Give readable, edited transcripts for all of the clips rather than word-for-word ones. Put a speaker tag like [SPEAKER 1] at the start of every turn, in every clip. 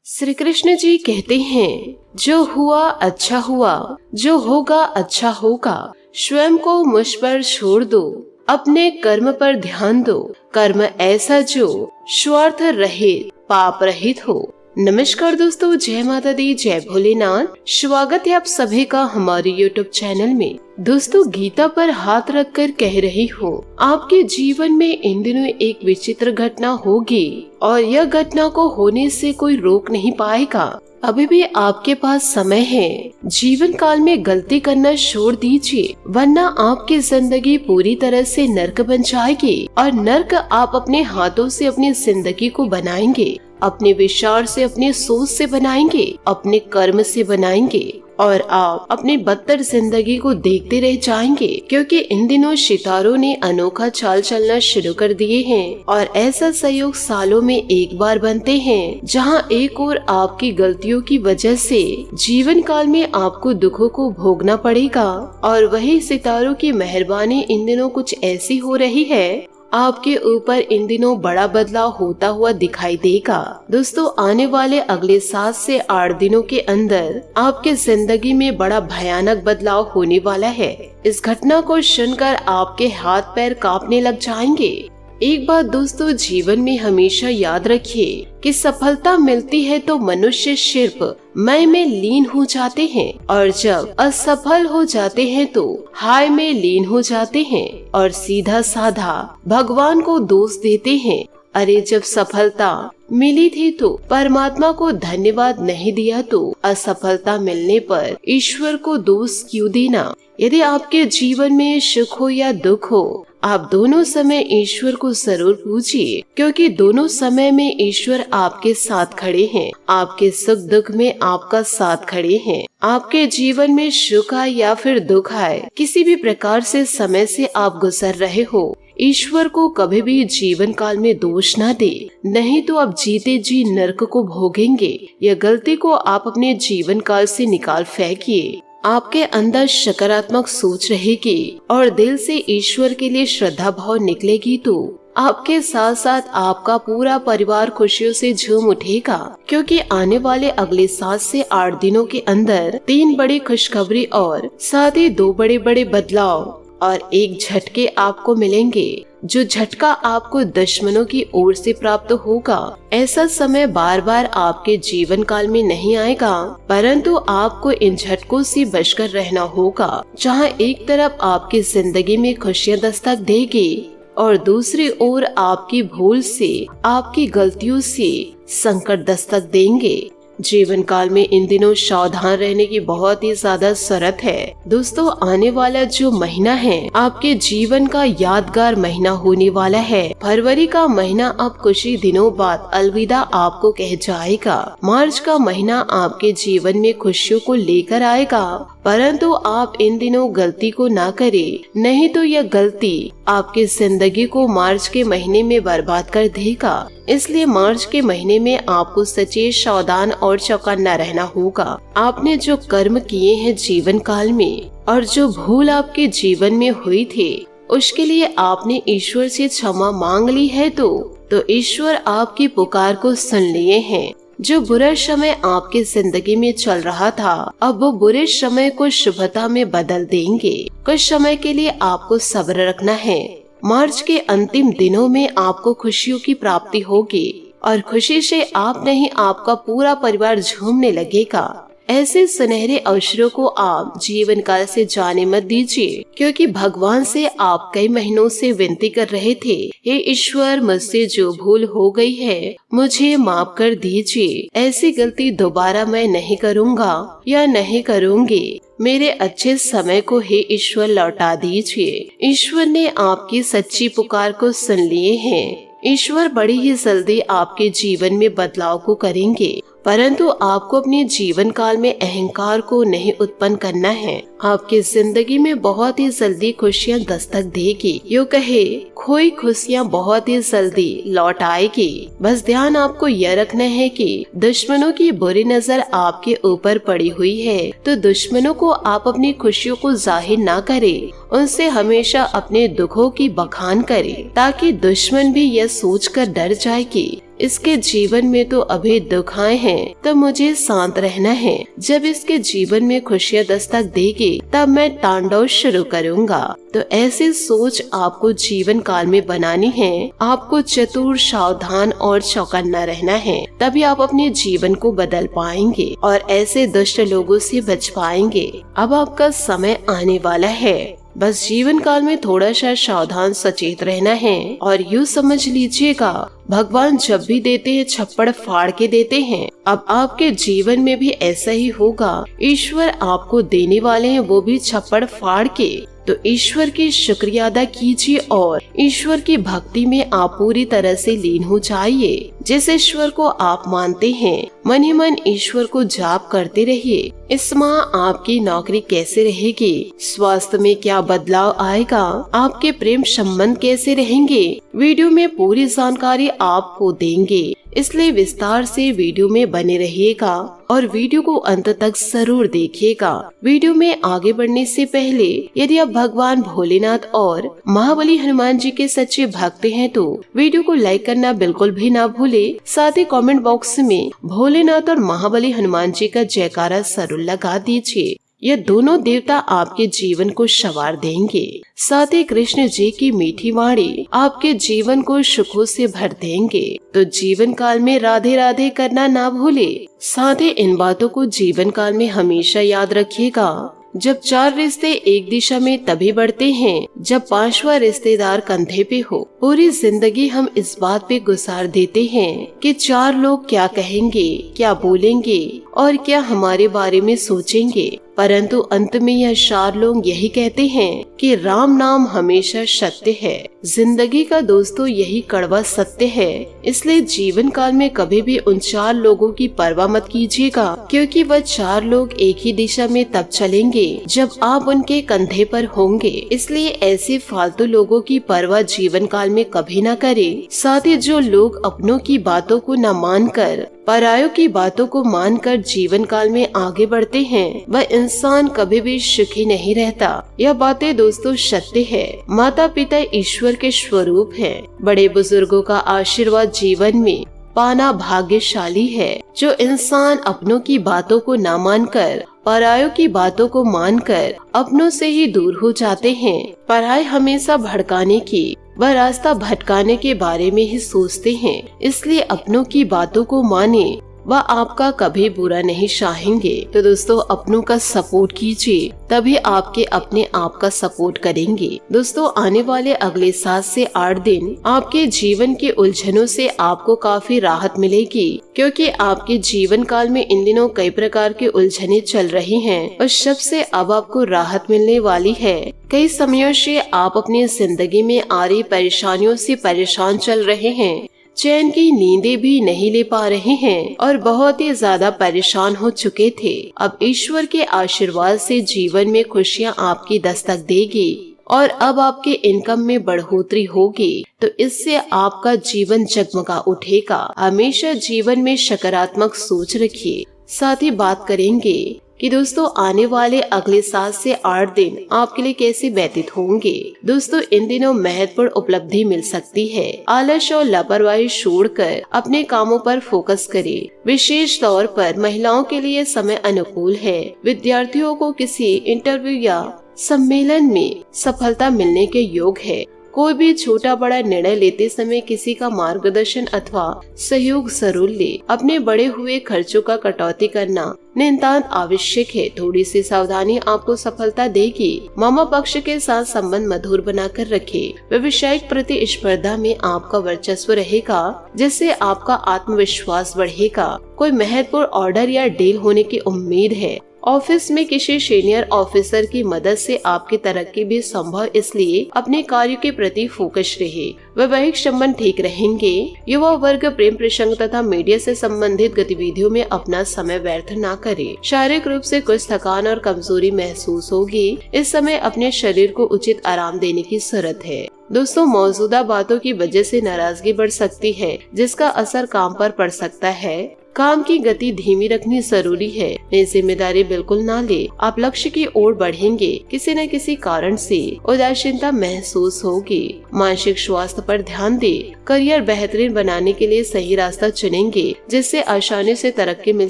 [SPEAKER 1] श्री कृष्ण जी कहते हैं, जो हुआ अच्छा हुआ, जो होगा अच्छा होगा। स्वयं को मुझ पर छोड़ दो, अपने कर्म पर ध्यान दो। कर्म ऐसा जो स्वार्थ रहित पाप रहित हो। नमस्कार दोस्तों, जय माता दी, जय भोलेनाथ। स्वागत है आप सभी का हमारे YouTube चैनल में। दोस्तों, गीता पर हाथ रखकर कह रही हूँ, आपके जीवन में इन दिनों एक विचित्र घटना होगी और यह घटना को होने से कोई रोक नहीं पाएगा। अभी भी आपके पास समय है। जीवन काल में गलती करना छोड़ दीजिए, वरना आपकी जिंदगी पूरी तरह से नर्क बन जाएगी। और नर्क आप अपने हाथों से अपनी जिंदगी को बनाएंगे, अपने विचार से, अपनी सोच से बनाएंगे, अपने कर्म से बनाएंगे और आप अपनी बदतर जिंदगी को देखते रह जाएंगे। क्योंकि इन दिनों सितारों ने अनोखा चाल चलना शुरू कर दिए हैं और ऐसा संयोग सालों में एक बार बनते हैं, जहां एक और आपकी गलतियों की वजह से जीवन काल में आपको दुखों को भोगना पड़ेगा। और वही सितारों की मेहरबानी इन दिनों कुछ ऐसी हो रही है, आपके ऊपर इन दिनों बड़ा बदलाव होता हुआ दिखाई देगा। दोस्तों, आने वाले अगले 7 से 8 दिनों के अंदर आपके जिंदगी में बड़ा भयानक बदलाव होने वाला है। इस घटना को सुनकर आपके हाथ पैर कांपने लग जाएंगे। एक बात दोस्तों, जीवन में हमेशा याद रखिए कि सफलता मिलती है तो मनुष्य सिर्फ मैं में लीन हो जाते हैं, और जब असफल हो जाते हैं तो हाय में लीन हो जाते हैं और सीधा साधा भगवान को दोष देते हैं। अरे, जब सफलता मिली थी तो परमात्मा को धन्यवाद नहीं दिया तो असफलता मिलने पर ईश्वर को दोष क्यों देना। यदि आपके जीवन में सुख हो या दुख हो, आप दोनों समय ईश्वर को जरूर पूजिए, क्योंकि दोनों समय में ईश्वर आपके साथ खड़े हैं। आपके सुख दुख में आपका साथ खड़े हैं। आपके जीवन में सुख आए या फिर दुख आए, किसी भी प्रकार से समय से आप गुजर रहे हो, ईश्वर को कभी भी जीवन काल में दोष ना दे, नहीं तो आप जीते जी नर्क को भोगेंगे। यह गलती को आप अपने जीवन काल से निकाल फेंकिए। आपके अंदर सकारात्मक सोच रहेगी और दिल से ईश्वर के लिए श्रद्धा भाव निकलेगी तो आपके साथ साथ आपका पूरा परिवार खुशियों से झूम उठेगा। क्योंकि आने वाले अगले 7 से 8 दिनों के अंदर 3 बड़ी खुशखबरी और साथ ही 2 बड़े बड़े बदलाव और एक झटके आपको मिलेंगे। जो झटका आपको दुश्मनों की ओर से प्राप्त होगा, ऐसा समय बार बार आपके जीवन काल में नहीं आएगा, परंतु आपको इन झटकों से बचकर रहना होगा। जहां एक तरफ आपकी जिंदगी में खुशियां दस्तक देगी और दूसरी ओर आपकी भूल से, आपकी गलतियों से संकट दस्तक देंगे। जीवन काल में इन दिनों सावधान रहने की बहुत ही ज्यादा जरूरत है। दोस्तों, आने वाला जो महीना है आपके जीवन का यादगार महीना होने वाला है। फरवरी का महीना अब कुछ ही दिनों बाद अलविदा आपको कह जाएगा। मार्च का महीना आपके जीवन में खुशियों को लेकर आएगा, परंतु आप इन दिनों गलती को ना करें, नहीं तो यह गलती आपकी जिंदगी को मार्च के महीने में बर्बाद कर देगा। इसलिए मार्च के महीने में आपको सचेत, सावधान और चौकन्ना रहना होगा। आपने जो कर्म किए हैं जीवन काल में और जो भूल आपके जीवन में हुई थी, उसके लिए आपने ईश्वर से क्षमा मांग ली है तो ईश्वर आपकी पुकार को सुन लिए हैं। जो बुरा समय आपकी जिंदगी में चल रहा था, अब वो बुरे समय को शुभता में बदल देंगे। कुछ समय के लिए आपको सब्र रखना है। मार्च के अंतिम दिनों में आपको खुशियों की प्राप्ति होगी और खुशी से आप नहीं, आपका पूरा परिवार झूमने लगेगा। ऐसे सुनहरे अवसरों को आप जीवन काल से जाने मत दीजिए, क्योंकि भगवान से आप कई महीनों से विनती कर रहे थे, हे ईश्वर, मुझसे जो भूल हो गई है मुझे माफ कर दीजिए। ऐसी गलती दोबारा मैं नहीं करूँगा या नहीं करूँगी। मेरे अच्छे समय को हे ईश्वर लौटा दीजिए। ईश्वर ने आपकी सच्ची पुकार को सुन लिए हैं। ईश्वर बड़ी ही जल्दी आपके जीवन में बदलाव को करेंगे, परंतु आपको अपने जीवन काल में अहंकार को नहीं उत्पन्न करना है। आपकी जिंदगी में बहुत ही जल्दी खुशियाँ दस्तक देगी। यूँ कहे, खोई खुशियाँ बहुत ही जल्दी लौट आएगी। बस ध्यान आपको यह रखना है कि दुश्मनों की बुरी नजर आपके ऊपर पड़ी हुई है, तो दुश्मनों को आप अपनी खुशियों को जाहिर ना करें, उनसे हमेशा अपने दुखों की बखान करें, ताकि दुश्मन भी यह सोचकर डर जाए कि इसके जीवन में तो अभी दुख आए हैं, तो मुझे शांत रहना है। जब इसके जीवन में खुशियाँ दस्तक देगी तब मैं तांडव शुरू करूँगा। तो ऐसी सोच आपको जीवन काल में बनानी है। आपको चतुर, सावधान और चौकन्ना रहना है, तभी आप अपने जीवन को बदल पाएंगे और ऐसे दुष्ट लोगों से बच पाएंगे। अब आपका समय आने वाला है, बस जीवन काल में थोड़ा सा सावधान सचेत रहना है। और यूँ समझ लीजिएगा, भगवान जब भी देते हैं छप्पड़ फाड़ के देते हैं। अब आपके जीवन में भी ऐसा ही होगा। ईश्वर आपको देने वाले हैं, वो भी छप्पड़ फाड़ के। तो ईश्वर की शुक्रिया अदा कीजिए और ईश्वर की भक्ति में आप पूरी तरह से लीन हो जाइए। जिस ईश्वर को आप मानते हैं, मन ही मन ईश्वर को जाप करते रहिए। इस माह आपकी नौकरी कैसे रहेगी, स्वास्थ्य में क्या बदलाव आएगा, आपके प्रेम संबंध कैसे रहेंगे, वीडियो में पूरी जानकारी आपको देंगे। इसलिए विस्तार से वीडियो में बने रहिएगा और वीडियो को अंत तक जरूर देखिएगा। वीडियो में आगे बढ़ने से पहले यदि आप भगवान भोलेनाथ और महाबली हनुमान जी के सच्चे भक्त हैं तो वीडियो को लाइक करना बिल्कुल भी ना भूले। साथ ही कमेंट बॉक्स में भोलेनाथ और महाबली हनुमान जी का जयकारा जरूर लगा दीजिए। ये दोनों देवता आपके जीवन को संवार देंगे। साथ ही कृष्ण जी की मीठी वाणी आपके जीवन को सुखों से भर देंगे। तो जीवन काल में राधे राधे करना ना भूले। साथ ही इन बातों को जीवन काल में हमेशा याद रखिएगा। जब 4 रिश्ते एक दिशा में तभी बढ़ते हैं जब 5वां रिश्तेदार कंधे पे हो। पूरी जिंदगी हम इस बात पे गुजार देते हैं कि 4 लोग क्या कहेंगे, क्या बोलेंगे और क्या हमारे बारे में सोचेंगे, परंतु अंत में यह 4 लोग यही कहते हैं कि राम नाम हमेशा सत्य है। जिंदगी का दोस्तों यही कड़वा सत्य है। इसलिए जीवन काल में कभी भी उन 4 लोगों की परवाह मत कीजिएगा, क्योंकि वह 4 लोग एक ही दिशा में तब चलेंगे जब आप उनके कंधे पर होंगे। इसलिए ऐसे फालतू लोगों की परवाह जीवन काल में कभी न करें। साथ ही जो लोग अपनों की बातों को न मानकर परायों की बातों को मानकर जीवन काल में आगे बढ़ते हैं, वह इंसान कभी भी सुखी नहीं रहता। यह बातें दोस्तों सत्य है। माता पिता ईश्वर के स्वरूप हैं। बड़े बुजुर्गों का आशीर्वाद जीवन में पाना भाग्यशाली है। जो इंसान अपनों की बातों को न मानकर परायों की बातों को मानकर अपनों से ही दूर हो जाते हैं, पराये हमेशा भड़काने की व रास्ता भटकाने के बारे में ही सोचते हैं। इसलिए अपनों की बातों को माने, वह आपका कभी बुरा नहीं चाहेंगे। तो दोस्तों अपनों का सपोर्ट कीजिए, तभी आपके अपने आप का सपोर्ट करेंगे। दोस्तों आने वाले अगले 7 से 8 दिन आपके जीवन के उलझनों से आपको काफी राहत मिलेगी, क्योंकि आपके जीवन काल में इन दिनों कई प्रकार के उलझने चल रही हैं और सबसे अब आपको राहत मिलने वाली है। कई समयों से आप अपनी जिंदगी में आ रही परेशानियों से परेशान चल रहे हैं, चैन की नींदें भी नहीं ले पा रहे हैं और बहुत ही ज्यादा परेशान हो चुके थे। अब ईश्वर के आशीर्वाद से जीवन में खुशियां आपकी दस्तक देगी और अब आपके इनकम में बढ़ोतरी होगी। तो इससे आपका जीवन जगमगा उठेगा। हमेशा जीवन में सकारात्मक सोच रखिए। साथ ही बात करेंगे कि दोस्तों आने वाले अगले 7 से 8 दिन आपके लिए कैसे व्यतीत होंगे। दोस्तों इन दिनों महत्वपूर्ण उपलब्धि मिल सकती है। आलस और लापरवाही छोड़कर अपने कामों पर फोकस करें। विशेष तौर पर महिलाओं के लिए समय अनुकूल है। विद्यार्थियों को किसी इंटरव्यू या सम्मेलन में सफलता मिलने के योग है। कोई भी छोटा बड़ा निर्णय लेते समय किसी का मार्गदर्शन अथवा सहयोग जरूर ले। अपने बढ़े हुए खर्चों का कटौती करना नितांत आवश्यक है। थोड़ी सी सावधानी आपको सफलता देगी। मामा पक्ष के साथ संबंध मधुर बनाकर रखे। व्यवसायिक प्रतिस्पर्धा में आपका वर्चस्व रहेगा, जिससे आपका आत्मविश्वास बढ़ेगा। कोई महत्वपूर्ण ऑर्डर या डील होने की उम्मीद है। ऑफिस में किसी सीनियर ऑफिसर की मदद से आपकी तरक्की भी संभव, इसलिए अपने कार्य के प्रति फोकस रहे। वैवाहिक संबंध ठीक रहेंगे। युवा वर्ग प्रेम प्रसंग तथा मीडिया से संबंधित गतिविधियों में अपना समय व्यर्थ न करे। शारीरिक रूप से कुछ थकान और कमजोरी महसूस होगी। इस समय अपने शरीर को उचित आराम देने की जरूरत है। दोस्तों मौजूदा बातों की वजह से नाराजगी बढ़ सकती है, जिसका असर काम पर पड़ सकता है। काम की गति धीमी रखनी जरूरी है। नई जिम्मेदारी बिल्कुल ना ले, आप लक्ष्य की ओर बढ़ेंगे। किसी न किसी कारण से उदासीनता महसूस होगी। मानसिक स्वास्थ्य पर ध्यान दे, करियर बेहतरीन बनाने के लिए सही रास्ता चुनेंगे, जिससे आसानी से तरक्की मिल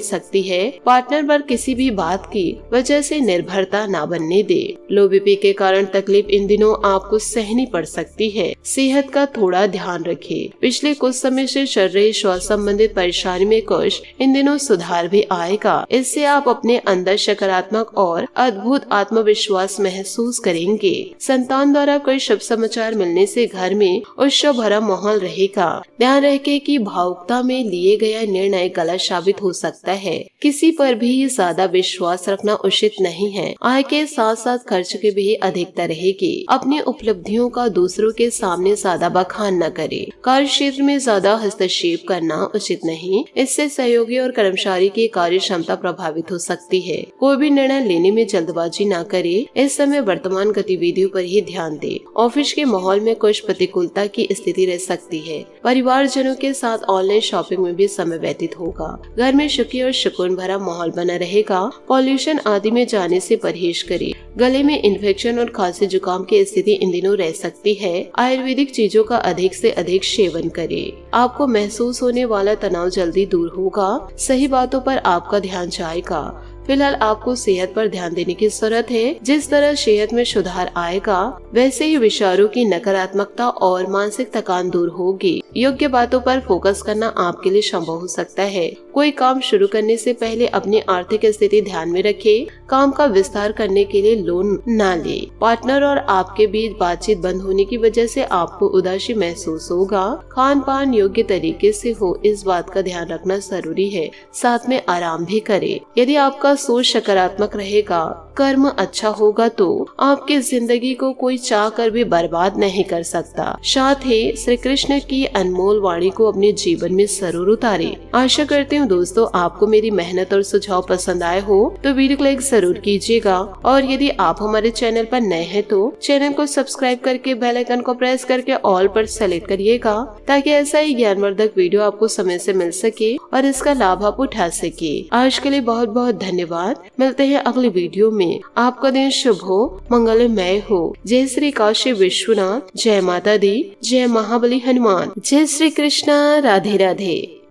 [SPEAKER 1] सकती है। पार्टनर पर किसी भी बात की वजह से निर्भरता ना बनने दे। लो बीपी के कारण तकलीफ इन दिनों आपको सहनी पड़ सकती है। सेहत का थोड़ा ध्यान रखें। पिछले कुछ समय से चल रही श्वास संबंधित परेशानी में कुछ इन दिनों सुधार भी आएगा। इससे आप अपने अंदर सकारात्मक और अद्भुत आत्मविश्वास महसूस करेंगे। संतान द्वारा कोई शुभ समाचार मिलने से घर में उत्सव भरा माहौल रहेगा। ध्यान रखें कि भावुकता में लिए गया निर्णय गलत साबित हो सकता है। किसी पर भी ज्यादा विश्वास रखना उचित नहीं है। आय के साथ साथ खर्च की भी अधिकता रहेगी। अपनी उपलब्धियों का दूसरों के सामने ज्यादा बखान न करें। कार्य क्षेत्र में ज्यादा हस्तक्षेप करना उचित नहीं। इससे सहयोगी और कर्मचारी की कार्य क्षमता प्रभावित हो सकती है। कोई भी निर्णय लेने में जल्दबाजी न करे। इस समय वर्तमान गतिविधियों पर ही ध्यान दे। ऑफिस के माहौल में कुछ प्रतिकूलता की स्थिति रह सकती है। परिवारजनों के साथ ऑनलाइन शॉपिंग में भी समय व्यतीत होगा। घर में सुखी और सुकून भरा माहौल बना रहेगा। पॉल्यूशन आदि में जाने से परहेज करें। गले में इन्फेक्शन और खांसी जुकाम की स्थिति इन दिनों रह सकती है। आयुर्वेदिक चीजों का अधिक से अधिक सेवन करें। आपको महसूस होने वाला तनाव जल्दी दूर होगा। सही बातों पर आपका ध्यान जाएगा। फिलहाल आपको सेहत पर ध्यान देने की जरूरत है। जिस तरह सेहत में सुधार आएगा, वैसे ही विचारों की नकारात्मकता और मानसिक थकान दूर होगी। योग्य बातों पर फोकस करना आपके लिए संभव हो सकता है। कोई काम शुरू करने से पहले अपनी आर्थिक स्थिति ध्यान में रखें। काम का विस्तार करने के लिए लोन न ले। पार्टनर और आपके बीच बातचीत बंद होने की वजह से आपको उदासी महसूस होगा। खान पान योग्य तरीके से हो, इस बात का ध्यान रखना जरूरी है। साथ में आराम भी करें। यदि आपका सोच सकारात्मक रहेगा, कर्म अच्छा होगा, तो आपकी जिंदगी को कोई चाह कर भी बर्बाद नहीं कर सकता। साथ ही श्री कृष्ण की अनमोल वाणी को अपने जीवन में जरूर उतारे। आशा करती हूँ दोस्तों आपको मेरी मेहनत और सुझाव पसंद आए हो तो वीडियो को लाइक जरूर कीजिएगा। और यदि आप हमारे चैनल पर नए हैं तो चैनल को सब्सक्राइब करके बेल आइकन को प्रेस करके ऑल पर सेलेक्ट करिएगा, ताकि ऐसा ही ज्ञानवर्धक वीडियो आपको समय से मिल सके और इसका लाभ आप उठा सके। आज के लिए बहुत बहुत धन्यवाद। मिलते हैं अगली वीडियो में। आपका दिन शुभ हो, मंगलमय हो। जय श्री काशी विश्वनाथ, जय माता दी, जय महाबली हनुमान, जय श्री कृष्णा, राधे राधे।